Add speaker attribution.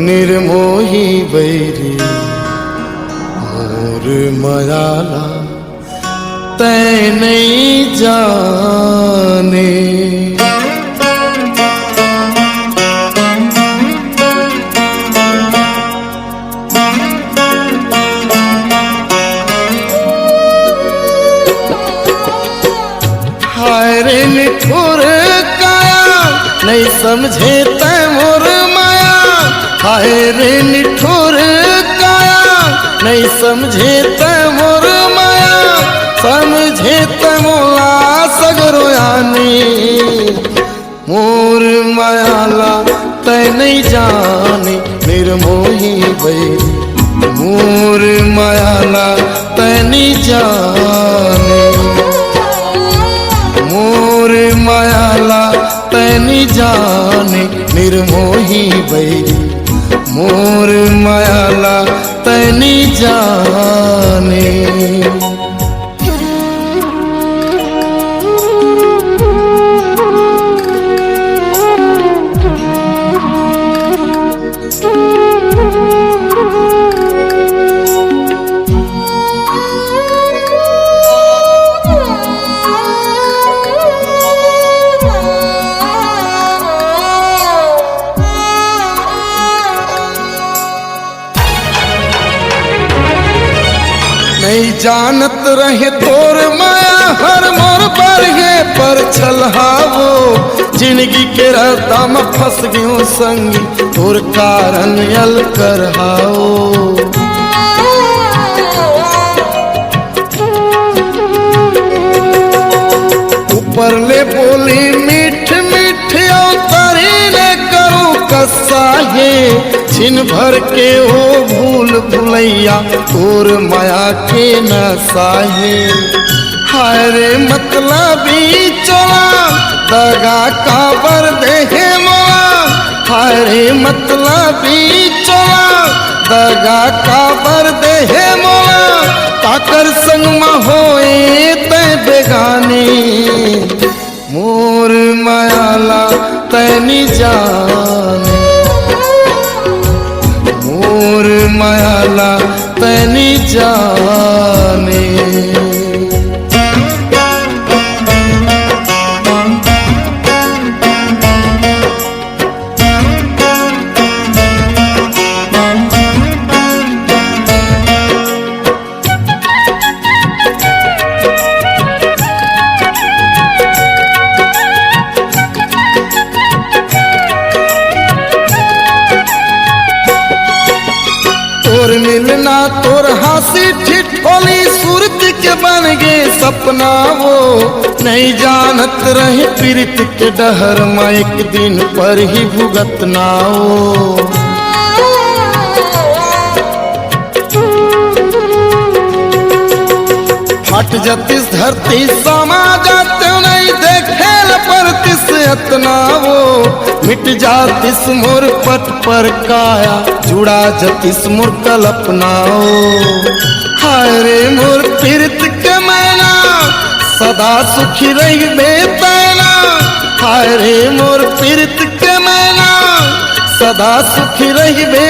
Speaker 1: निर्मोही बैरी मोर मायाला तै नहीं जाने। हाय रे निठुर काया नहीं समझे तै मोर माया। हाय रे निठुर काया नहीं समझे तै मोर माया। समझे तै मोला सगरो यानी मोर मायाला तै नहीं जाने। निर्मोही बैरी मोर मायाला तै नहीं जाने। मोर मायाला तै नहीं जाने। निर्मोही बैरी मोर मायाला तै नहीं जाने। नहीं जानत रहे तोर माया हर मोर बरहे पर छलहावो। जिंदगी के रास्ता में फंस गयो संगी तोर कारण यल करहाओ। ऊपर ले बोली मीठ मीठ तारी ने करूं कस्सा है। छिन भर के हो भूल भुलैया तोर माया के नशा है। हाय रे मतलबी चोला दगा काबर देहे मोला। हाय रे मतलबी चोला दगा काबर देहे मोला। ताकर संग में होए तै बेगानी मोर मायाला तै नहीं जाने। मोर मायाला तै नहीं जाने। तोर मिलना तोर हंसी ठिठोली सूरत के बन गए सपना वो। नहीं जानत रहे पीरित के डहर में एक दिन पर ही भुगतना हो। हट जतिस धरती समा जाते नहीं देखे परतिस इतना वो। मिट जातिस मोर पट पर काया जुड़ा जतिस मोर कल्पना हो। हाय रे मोर पीरित के मैना सदा सुखी रही बेतैना। हाय रे मोर पीरित के मैना सदा सुखी रही बे।